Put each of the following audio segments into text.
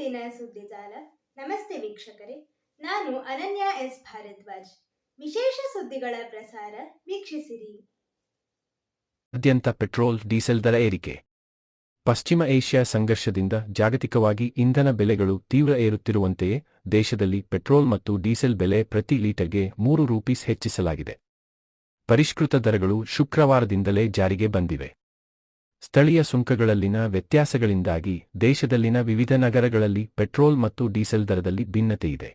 ದೈನಂದಿನ ಸುದ್ದಿಜಾಲ. ನಮಸ್ತೆ ವೀಕ್ಷಕರೇ, ನಾನು ಅನನ್ಯ ಎಸ್ ಭಾರದ್ವಾಜ್. ವಿಶೇಷ ಸುದ್ದಿಗಳ ಪ್ರಸಾರ ವೀಕ್ಷಿಸಿರಿ. ಆದ್ಯಂತ ಪೆಟ್ರೋಲ್, ಡೀಸೆಲ್ ದರ ಏರಿಕೆ. ಪಶ್ಚಿಮ ಏಷ್ಯಾ ಸಂಘರ್ಷದಿಂದ ಜಾಗತಿಕವಾಗಿ ಇಂಧನ ಬೆಲೆಗಳು ತೀವ್ರ ಏರುತ್ತಿರುವಂತೆಯೇ ದೇಶದಲ್ಲಿ ಪೆಟ್ರೋಲ್ ಮತ್ತು ಡೀಸೆಲ್ ಬೆಲೆ ಪ್ರತಿ ಲೀಟರ್ಗೆ ₹3 ಹೆಚ್ಚಿಸಲಾಗಿದೆ. ಪರಿಷ್ಕೃತ ದರಗಳು ಶುಕ್ರವಾರದಿಂದಲೇ ಜಾರಿಗೆ ಬಂದಿವೆ. ಸ್ಥಳೀಯ ಸುಂಕಗಳಲ್ಲಿನ ವ್ಯತ್ಯಾಸಗಳಿಂದಾಗಿ ದೇಶದಲ್ಲಿನ ವಿವಿಧ ನಗರಗಳಲ್ಲಿ ಪೆಟ್ರೋಲ್ ಮತ್ತು ಡೀಸೆಲ್ ದರದಲ್ಲಿ ಭಿನ್ನತೆಯಿದೆ.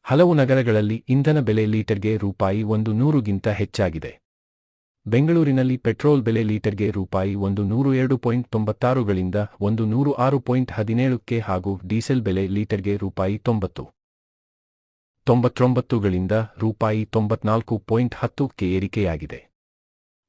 ಹಲವು ನಗರಗಳಲ್ಲಿ ಇಂಧನ ಬೆಲೆ ಲೀಟರ್ಗೆ ₹100ಗಿಂತ ಹೆಚ್ಚಾಗಿದೆ. ಬೆಂಗಳೂರಿನಲ್ಲಿ ಪೆಟ್ರೋಲ್ ಬೆಲೆ ಲೀಟರ್ಗೆ ₹102.96ಗಳಿಂದ ₹106.17ಕ್ಕೆ ಹಾಗೂ ಡೀಸೆಲ್ ಬೆಲೆ ಲೀಟರ್ಗೆ ₹90.99ಗಳಿಂದ ₹94.10ಕ್ಕೆ ಏರಿಕೆಯಾಗಿದೆ.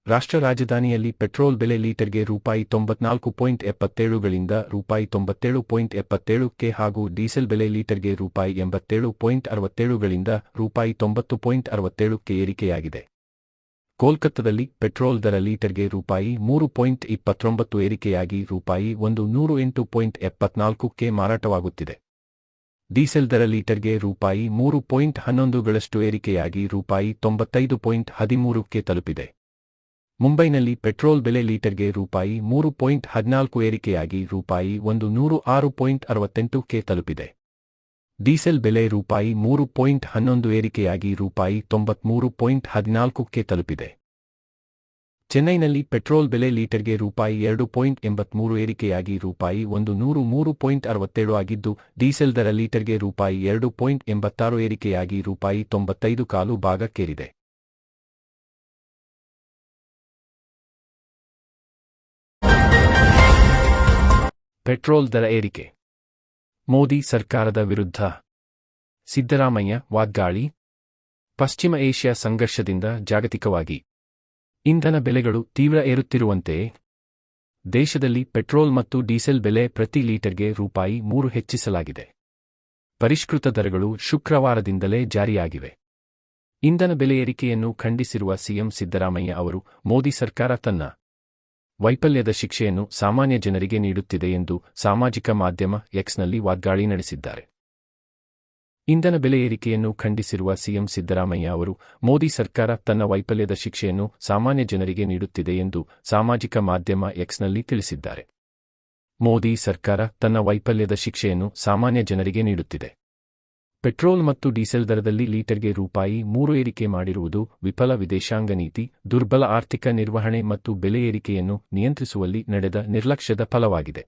ರಾಷ್ಟ್ರ ರಾಜಧಾನಿಯಲ್ಲಿ ಪೆಟ್ರೋಲ್ ಬೆಲೆ ಲೀಟರ್ಗೆ ₹94.77ಗಳಿಂದ ₹97.77ಕ್ಕೆ ಹಾಗೂ ಡೀಸೆಲ್ ಬೆಲೆ ಲೀಟರ್ಗೆ ₹87.67ಗಳಿಂದ ₹90.67ಕ್ಕೆ ಏರಿಕೆಯಾಗಿದೆ. ಕೋಲ್ಕತ್ತಾದಲ್ಲಿ ಪೆಟ್ರೋಲ್ ದರ ಲೀಟರ್ಗೆ ₹3.29 ಏರಿಕೆಯಾಗಿ ₹108.74ಕ್ಕೆ ಮಾರಾಟವಾಗುತ್ತಿದೆ. ಡೀಸೆಲ್ ದರ ಲೀಟರ್ಗೆ ₹3.11ಗಳಷ್ಟು ಏರಿಕೆಯಾಗಿ ₹95.13ಕ್ಕೆ ತಲುಪಿದೆ. ಮುಂಬೈನಲ್ಲಿ ಪೆಟ್ರೋಲ್ ಬೆಲೆ ಲೀಟರ್ಗೆ ₹3.14 ಏರಿಕೆಯಾಗಿ ₹106.68ಕ್ಕೆ ತಲುಪಿದೆ. ಡೀಸೆಲ್ ಬೆಲೆ ₹3.11 ಏರಿಕೆಯಾಗಿ ₹93.14ಕ್ಕೆ ತಲುಪಿದೆ. ಚೆನ್ನೈನಲ್ಲಿ ಪೆಟ್ರೋಲ್ ಬೆಲೆ ಲೀಟರ್ಗೆ ₹2.83 ಏರಿಕೆಯಾಗಿ ₹103.67 ಆಗಿದ್ದು, ಡೀಸೆಲ್ ದರ ಲೀಟರ್ಗೆ ₹2.86 ಏರಿಕೆಯಾಗಿ ₹95.25 ಪೆಟ್ರೋಲ್ ದರ ಏರಿಕೆ. ಮೋದಿ ಸರ್ಕಾರದ ವಿರುದ್ಧ ಸಿದ್ದರಾಮಯ್ಯ ವಾಗ್ದಾಳಿ. ಪಶ್ಚಿಮ ಏಷ್ಯಾ ಸಂಘರ್ಷದಿಂದ ಜಾಗತಿಕವಾಗಿ ಇಂಧನ ಬೆಲೆಗಳು ತೀವ್ರ ಏರುತ್ತಿರುವಂತೆಯೇ ದೇಶದಲ್ಲಿ ಪೆಟ್ರೋಲ್ ಮತ್ತು ಡೀಸೆಲ್ ಬೆಲೆ ಪ್ರತಿ ಲೀಟರ್ಗೆ ₹3 ಹೆಚ್ಚಿಸಲಾಗಿದೆ. ಪರಿಷ್ಕೃತ ದರಗಳು ಶುಕ್ರವಾರದಿಂದಲೇ ಜಾರಿಯಾಗಿವೆ. ಇಂಧನ ಬೆಲೆ ಏರಿಕೆಯನ್ನು ಖಂಡಿಸಿರುವ ಸಿಎಂ ಸಿದ್ದರಾಮಯ್ಯ ಅವರು ಮೋದಿ ಸರ್ಕಾರ ತನ್ನ ವೈಫಲ್ಯದ ಶಿಕ್ಷೆಯನ್ನು ಸಾಮಾನ್ಯ ಜನರಿಗೆ ನೀಡುತ್ತಿದೆ ಎಂದು ಸಾಮಾಜಿಕ ಮಾಧ್ಯಮ ಎಕ್ಸ್ನಲ್ಲಿ ವಾಗ್ದಾಳಿ ನಡೆಸಿದ್ದಾರೆ. ಇಂಧನ ಬೆಲೆ ಏರಿಕೆಯನ್ನು ಖಂಡಿಸಿರುವ ಸಿಎಂ ಸಿದ್ದರಾಮಯ್ಯ ಅವರು ಮೋದಿ ಸರ್ಕಾರ ತನ್ನ ವೈಫಲ್ಯದ ಶಿಕ್ಷೆಯನ್ನು ಸಾಮಾನ್ಯ ಜನರಿಗೆ ನೀಡುತ್ತಿದೆ ಎಂದು ಸಾಮಾಜಿಕ ಮಾಧ್ಯಮ ಎಕ್ಸ್ನಲ್ಲಿ ತಿಳಿಸಿದ್ದಾರೆ. ಮೋದಿ ಸರ್ಕಾರ ತನ್ನ ವೈಫಲ್ಯದ ಶಿಕ್ಷೆಯನ್ನು ಸಾಮಾನ್ಯ ಜನರಿಗೆ ನೀಡುತ್ತಿದೆ. ಪೆಟ್ರೋಲ್ ಮತ್ತು ಡೀಸೆಲ್ ದರದಲ್ಲಿ ಲೀಟರ್ಗೆ ₹3 ಏರಿಕೆ ಮಾಡಿರುವುದು ವಿಫಲ ವಿದೇಶಾಂಗ ನೀತಿ, ದುರ್ಬಲ ಆರ್ಥಿಕ ನಿರ್ವಹಣೆ ಮತ್ತು ಬೆಲೆ ಏರಿಕೆಯನ್ನು ನಿಯಂತ್ರಿಸುವಲ್ಲಿ ನಡೆದ ನಿರ್ಲಕ್ಷ್ಯದ ಫಲವಾಗಿದೆ.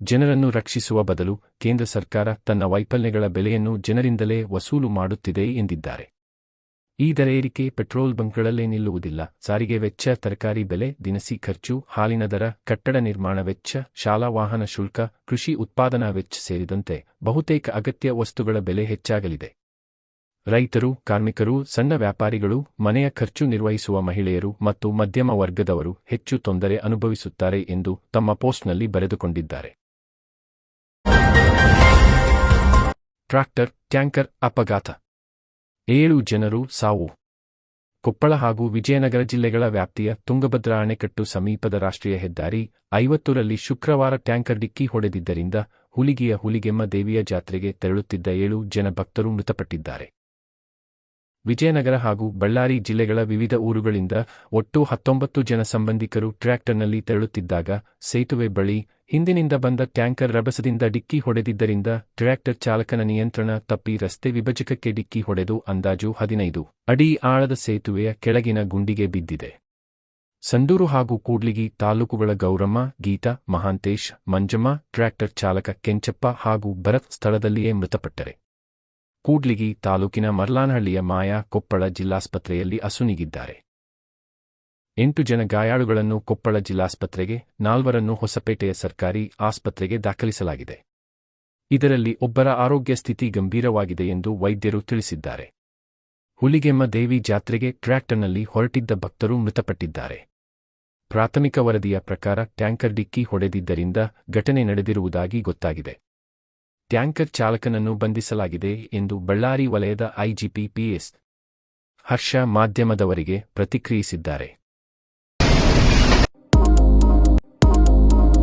ಜನರನ್ನು ರಕ್ಷಿಸುವ ಬದಲು ಕೇಂದ್ರ ಸರ್ಕಾರ ತನ್ನ ವೈಫಲ್ಯಗಳ ಬೆಲೆಯನ್ನು ಜನರಿಂದಲೇ ವಸೂಲು ಮಾಡುತ್ತಿದೆ ಎಂದಿದ್ದಾರೆ. ಈ ದರ ಏರಿಕೆ ಪೆಟ್ರೋಲ್ ಬಂಕ್ಗಳಲ್ಲೇ ನಿಲ್ಲುವುದಿಲ್ಲ. ಸಾರಿಗೆ ವೆಚ್ಚ, ತರಕಾರಿ ಬೆಲೆ, ದಿನಸಿ ಖರ್ಚು, ಹಾಲಿನ ದರ, ಕಟ್ಟಡ ನಿರ್ಮಾಣ ವೆಚ್ಚ, ಶಾಲಾ ವಾಹನ ಶುಲ್ಕ, ಕೃಷಿ ಉತ್ಪಾದನಾ ವೆಚ್ಚ ಸೇರಿದಂತೆ ಬಹುತೇಕ ಅಗತ್ಯ ವಸ್ತುಗಳ ಬೆಲೆ ಹೆಚ್ಚಾಗಲಿದೆ. ರೈತರು, ಕಾರ್ಮಿಕರು, ಸಣ್ಣ ವ್ಯಾಪಾರಿಗಳು, ಮನೆಯ ಖರ್ಚು ನಿರ್ವಹಿಸುವ ಮಹಿಳೆಯರು ಮತ್ತು ಮಧ್ಯಮ ವರ್ಗದವರು ಹೆಚ್ಚು ತೊಂದರೆ ಅನುಭವಿಸುತ್ತಾರೆ ಎಂದು ತಮ್ಮ ಪೋಸ್ಟ್ನಲ್ಲಿ ಬರೆದುಕೊಂಡಿದ್ದಾರೆ. ಟ್ರಾಕ್ಟರ್, ಟ್ಯಾಂಕರ್ ಅಪಘಾತ, 7 ಜನರು ಸಾವು. ಕೊಪ್ಪಳ ಹಾಗೂ ವಿಜಯನಗರ ಜಿಲ್ಲೆಗಳ ವ್ಯಾಪ್ತಿಯ ತುಂಗಭದ್ರಾ ಅಣೆಕಟ್ಟು ಸಮೀಪದ ರಾಷ್ಟ್ರೀಯ ಹೆದ್ದಾರಿ 50ರಲ್ಲಿ ಶುಕ್ರವಾರ ಟ್ಯಾಂಕರ್ ಡಿಕ್ಕಿ ಹೊಡೆದಿದ್ದರಿಂದ ಹುಲಿಗಿಯ ಹುಲಿಗೆಮ್ಮ ದೇವಿಯ ಜಾತ್ರೆಗೆ ತೆರಳುತ್ತಿದ್ದ 7 ಜನ ಭಕ್ತರು ಮೃತಪಟ್ಟಿದ್ದಾರೆ. ವಿಜಯನಗರ ಹಾಗೂ ಬಳ್ಳಾರಿ ಜಿಲ್ಲೆಗಳ ವಿವಿಧ ಊರುಗಳಿಂದ ಒಟ್ಟು 19 ಜನ ಸಂಬಂಧಿಕರು ಟ್ರ್ಯಾಕ್ಟರ್ನಲ್ಲಿ ತೆರಳುತ್ತಿದ್ದಾಗ ಸೇತುವೆ ಬಳಿ ಹಿಂದಿನಿಂದ ಬಂದ ಟ್ಯಾಂಕರ್ ರಭಸದಿಂದ ಡಿಕ್ಕಿ ಹೊಡೆದಿದ್ದರಿಂದ ಟ್ರ್ಯಾಕ್ಟರ್ ಚಾಲಕನ ನಿಯಂತ್ರಣ ತಪ್ಪಿ ರಸ್ತೆ ವಿಭಜಕಕ್ಕೆ ಡಿಕ್ಕಿ ಹೊಡೆದು ಅಂದಾಜು 15 ಅಡಿ ಆಳದ ಸೇತುವೆಯ ಕೆಳಗಿನ ಗುಂಡಿಗೆ ಬಿದ್ದಿದೆ. ಸಂಡೂರು ಹಾಗೂ ಕೂಡ್ಲಿಗಿ ತಾಲೂಕುಗಳ ಗೌರಮ್ಮ, ಗೀತಾ, ಮಹಾಂತೇಶ್, ಮಂಜಮ್ಮ, ಟ್ರ್ಯಾಕ್ಟರ್ ಚಾಲಕ ಕೆಂಚಪ್ಪ ಹಾಗೂ ಭರತ್ ಸ್ಥಳದಲ್ಲಿಯೇ ಮೃತಪಟ್ಟರೆ ಕೂಡ್ಲಿಗಿ ತಾಲೂಕಿನ ಮರ್ಲಾನಹಳ್ಳಿಯ ಮಾಯಾ ಕೊಪ್ಪಳ ಜಿಲ್ಲಾಸ್ಪತ್ರೆಯಲ್ಲಿ ಅಸುನೀಗಿದ್ದಾರೆ. 8 ಜನ ಗಾಯಾಳುಗಳನ್ನು ಕೊಪ್ಪಳ ಜಿಲ್ಲಾಸ್ಪತ್ರೆಗೆ, 4ರನ್ನು ಹೊಸಪೇಟೆಯ ಸರ್ಕಾರಿ ಆಸ್ಪತ್ರೆಗೆ ದಾಖಲಿಸಲಾಗಿದೆ. ಇದರಲ್ಲಿ ಒಬ್ಬರ ಆರೋಗ್ಯ ಸ್ಥಿತಿ ಗಂಭೀರವಾಗಿದೆ ಎಂದು ವೈದ್ಯರು ತಿಳಿಸಿದ್ದಾರೆ. ಹುಲಿಗೆಮ್ಮ ದೇವಿ ಜಾತ್ರೆಗೆ ಟ್ರ್ಯಾಕ್ಟರ್ನಲ್ಲಿ ಹೊರಟಿದ್ದ ಭಕ್ತರು ಮೃತಪಟ್ಟಿದ್ದಾರೆ. ಪ್ರಾಥಮಿಕ ವರದಿಯ ಪ್ರಕಾರ ಟ್ಯಾಂಕರ್ ಡಿಕ್ಕಿ ಹೊಡೆದಿದ್ದರಿಂದ ಘಟನೆ ನಡೆದಿರುವುದಾಗಿ ಗೊತ್ತಾಗಿದೆ. ಟ್ಯಾಂಕರ್ ಚಾಲಕನನ್ನು ಬಂಧಿಸಲಾಗಿದೆ ಎಂದು ಬಳ್ಳಾರಿ ವಲಯದ ಐಜಿಪಿ ಪಿಎಸ್ ಹರ್ಷ ಮಾಧ್ಯಮದವರಿಗೆ ಪ್ರತಿಕ್ರಿಯಿಸಿದ್ದಾರೆ.